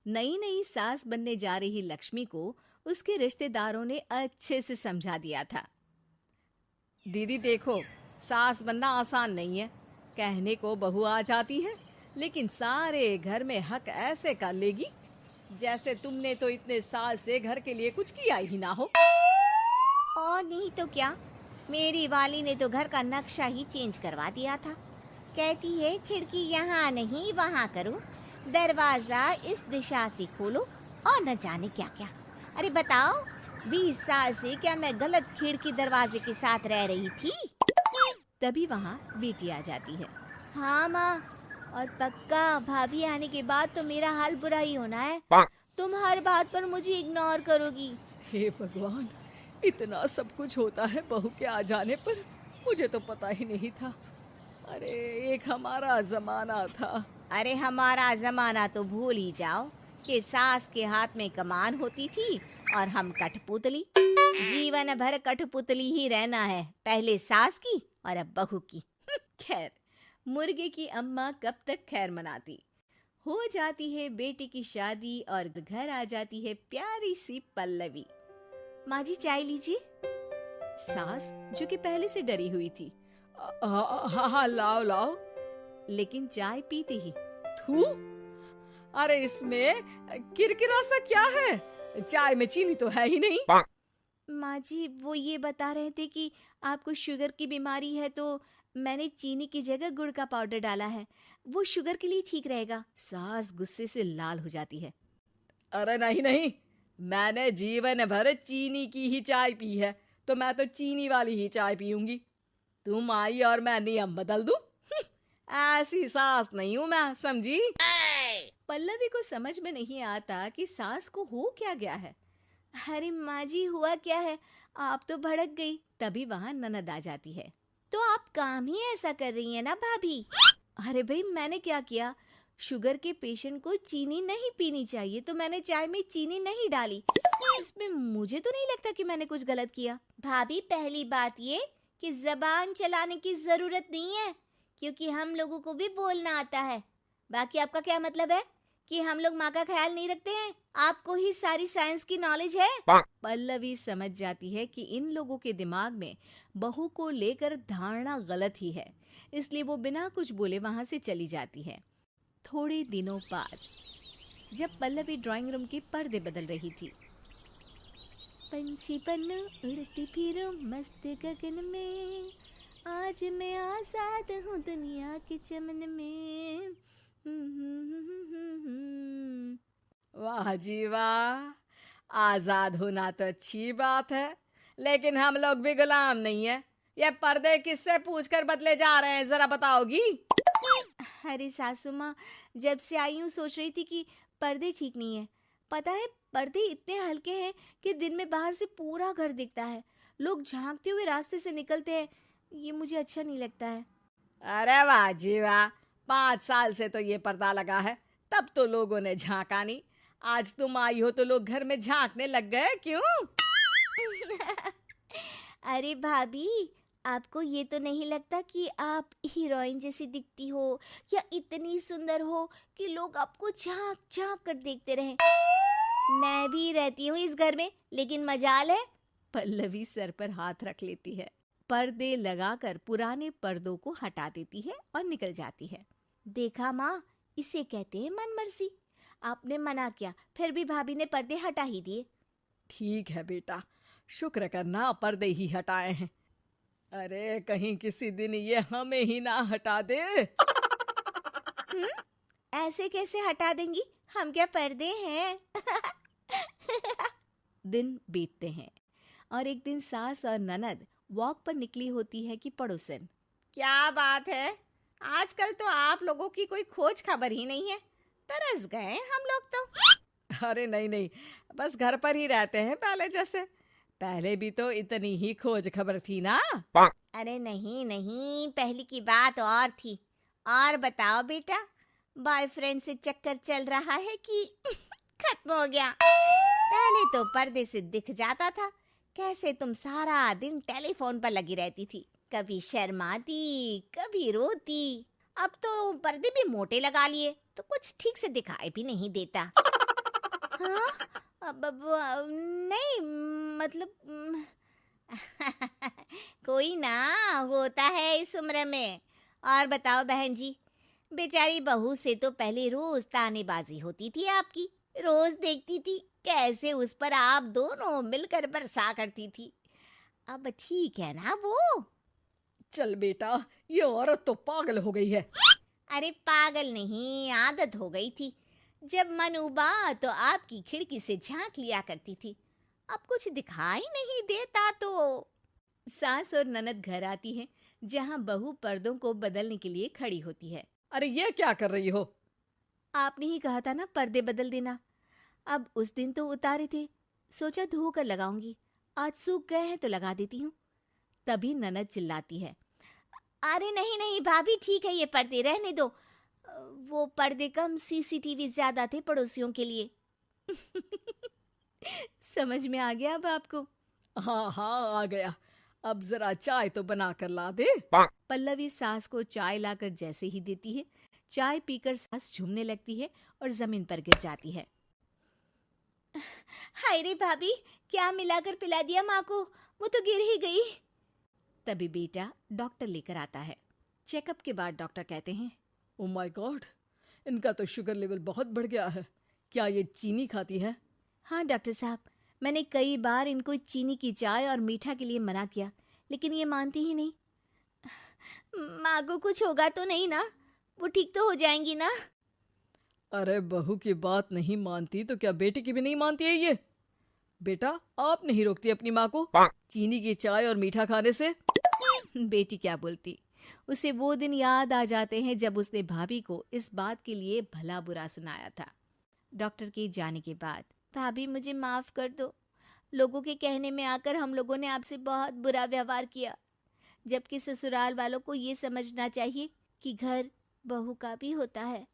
नई नई सास बनने जा रही लक्ष्मी को उसके रिश्तेदारों ने अच्छे से समझा दिया था। दीदी देखो, सास बनना आसान नहीं है। कहने को बहू आ जाती है, लेकिन सारे घर में हक ऐसे कर लेगी जैसे तुमने तो इतने साल से घर के लिए कुछ किया ही ना हो। और नहीं तो क्या, मेरी वाली ने तो घर का नक्शा ही चेंज करवा दिया था। कहती है खिड़की यहाँ नहीं वहाँ करो, दरवाजा इस दिशा से खोलो और न जाने क्या क्या। अरे बताओ, 20 साल से क्या मैं गलत खिड़की दरवाजे के साथ रह रही थी? तभी वहाँ बेटी आ जाती है। हाँ माँ, और पक्का भाभी आने के बाद तो मेरा हाल बुरा ही होना है। तुम हर बात पर मुझे इग्नोर करोगी। हे भगवान, इतना सब कुछ होता है बहू के आ जाने पर, मुझे तो पता ही नहीं था। अरे एक हमारा जमाना था। अरे हमारा जमाना तो भूल ही जाओ कि सास के हाथ में कमान होती थी और हम कठपुतली। जीवन भर कठपुतली ही रहना है, पहले सास की और अब बहू की। खैर, मुर्गे की अम्मा कब तक खैर मनाती। हो जाती है बेटी की शादी और घर आ जाती है प्यारी सी पल्लवी। माँ जी चाय लीजिए। सास जो कि पहले से डरी हुई थी, हाँ हाँ, लाओ लाओ। लेकिन चाय पीते ही थू, अरे इसमें किरकिरा सा क्या है? चाय में चीनी तो है ही नहीं। माँ जी वो ये बता रहे थे कि आपको शुगर की बीमारी है, तो मैंने चीनी की जगह गुड़ का पाउडर डाला है, वो शुगर के लिए ठीक रहेगा। सास गुस्से से लाल हो जाती है। अरे नहीं नहीं, मैंने जीवन भर चीनी की ही चाय पी है, तो मैं तो चीनी वाली ही चाय पीऊंगी। तुम आई और मैं नियम बदल दूं? ऐसी सास नहीं हूं मैं, समझी? पल्लवी को समझ में नहीं आता कि सास को हो क्या गया है। अरे माँ जी हुआ क्या है, आप तो भड़क गई। तभी वहाँ ननद आ जाती है। तो आप काम ही ऐसा कर रही हैं ना भाभी? अरे भाई, मैंने क्या किया? शुगर के पेशेंट को चीनी नहीं पीनी चाहिए, तो मैंने चाय में चीनी नहीं डाली। इसमें मुझे तो नहीं लगता कि मैंने कुछ गलत किया। भाभी पहली बात ये कि जबान चलाने की जरूरत नहीं है, क्योंकि हम लोगों को भी बोलना आता है। बाकी आपका क्या मतलब है कि हम लोग माँ का ख्याल नहीं रखते हैं? आपको ही सारी साइंस की नॉलेज है। पल्लवी समझ जाती है कि इन लोगों के दिमाग में बहू को लेकर धारणा गलत ही है, इसलिए वो बिना कुछ बोले वहां से चली जाती है। थोड़े दिनों बाद जब पल्लवी ड्राइंग रूम के पर्दे बदल रही थी, पंछी पन्नू उड़ती फिरूं मस्त गगन में, आज मैं आजाद हूँ दुनिया के चमन में। वाह जी वाह, आजाद होना तो अच्छी बात है, लेकिन हम लोग भी गुलाम नहीं है। ये पर्दे किससे पूछकर बदले जा रहे हैं, जरा बताओगी? अरे सासू माँ, जब से आई हूँ सोच रही थी कि पर्दे ठीक नहीं है। पता है, पर्दे इतने हल्के हैं कि दिन में बाहर से पूरा घर दिखता है। लोग झांकते हुए रास्ते से निकलते हैं, ये मुझे अच्छा नहीं लगता है। अरे वाह जी वाह, 5 साल से तो ये पर्दा लगा है, तब तो लोगों ने झांका नहीं। आज तुम आई हो तो लोग घर में झांकने लग गए, क्यों? अरे भाभी, आपको ये तो नहीं लगता कि आप हीरोइन जैसी दिखती हो या इतनी सुंदर हो कि लोग आपको झांक झांक कर देखते रहें? मैं भी रहती हूँ इस घर में, लेकिन मजाल है। पल्लवी सर पर हाथ रख लेती है, पर्दे लगाकर पुराने पर्दों को हटा देती है और निकल जाती है। देखा माँ, इसे कहते हैं मनमर्जी। आपने मना किया, फिर भी भाभी ने पर्दे हटा ही दिए। ठीक है बेटा, शुक्र करना पर्दे ही हटाए हैं। अरे कहीं किसी दिन ये हमें ही ना हटा दे। ऐसे कैसे हटा देंगी, हम क्या पर्दे हैं? दिन बीतते हैं और एक दिन सास और ननद वॉक पर निकली होती है कि पड़ोसन। क्या बात है, आजकल तो आप लोगों की कोई खोज खबर ही नहीं है। तरस गए हम लोग तो। अरे नहीं नहीं, बस घर पर ही रहते हैं पहले जैसे। पहले भी तो इतनी ही खोज खबर थी ना। अरे नहीं नहीं, पहले की बात और थी। और बताओ बेटा, बॉयफ्रेंड से चक्कर चल रहा है कि खत्म हो गया? पहले तो पर्दे से दिख जाता था कैसे तुम सारा दिन टेलीफोन पर लगी रहती थी, कभी शर्माती कभी रोती। अब तो पर्दे भी मोटे लगा लिए तो कुछ ठीक से दिखाई भी नहीं देता। हाँ, नहीं, मतलब कोई ना होता है इस उम्र में। और बताओ बहन जी, बेचारी बहू से तो पहले रोज तानेबाजी होती थी आपकी, रोज देखती थी कैसे उस पर आप दोनों मिलकर बरसा करती थी। अब ठीक है ना वो? चल बेटा, ये औरत तो पागल हो गई है। अरे पागल नहीं, आदत हो गई थी। जब मन उबा तो आपकी खिड़की से झांक लिया करती थी, अब कुछ दिखाई नहीं देता तो। सास और ननद घर आती है, जहाँ बहू पर्दों को बदलने के लिए खड़ी होती है। अरे ये क्या कर रही हो? आपने ही कहा था ना पर्दे बदल देना। अब उस दिन तो उतारे थे, सोचा धो कर लगाऊंगी, आज सूख गए हैं तो लगा देती हूँ। तभी ननद चिल्लाती है। अरे नहीं नहीं भाभी, ठीक है, ये पर्दे रहने दो। वो पर्दे कम, सीसीटीवी ज्यादा थे पड़ोसियों के लिए। समझ में आ गया अब आपको? हाँ हाँ, आ गया। अब जरा चाय तो बना कर ला दे। पल्लवी सास को चाय लाकर जैसे ही देती है, चाय पीकर सास झूमने लगती है और जमीन पर गिर जाती है। हाय रे भाभी, क्या मिलाकर पिला दिया माँ को, वो तो गिर ही गई। तभी बेटा डॉक्टर लेकर आता है। चेकअप के बाद डॉक्टर कहते हैं, ओ माय गॉड, इनका तो शुगर लेवल बहुत बढ़ गया है। क्या ये चीनी खाती है? हाँ डॉक्टर साहब, मैंने कई बार इनको चीनी की चाय और मीठा के लिए मना किया, लेकिन ये मानती ही नहीं। माँ को कुछ होगा तो नहीं ना? वो ठीक तो हो जाएंगी ना? अरे बहू की बात नहीं मानती तो क्या बेटी की भी नहीं मानती है ये? बेटा, आप नहीं रोकती अपनी माँ को चीनी की चाय और मीठा खाने से? बेटी क्या बोलती, उसे वो दिन याद आ जाते हैं जब उसने भाभी को इस बात के लिए भला बुरा सुनाया था। डॉक्टर के जाने के बाद, भाभी मुझे माफ कर दो, लोगों के कहने में आकर हम लोगों ने आपसे बहुत बुरा व्यवहार किया, जबकि ससुराल वालों को ये समझना चाहिए कि घर बहू का भी होता है।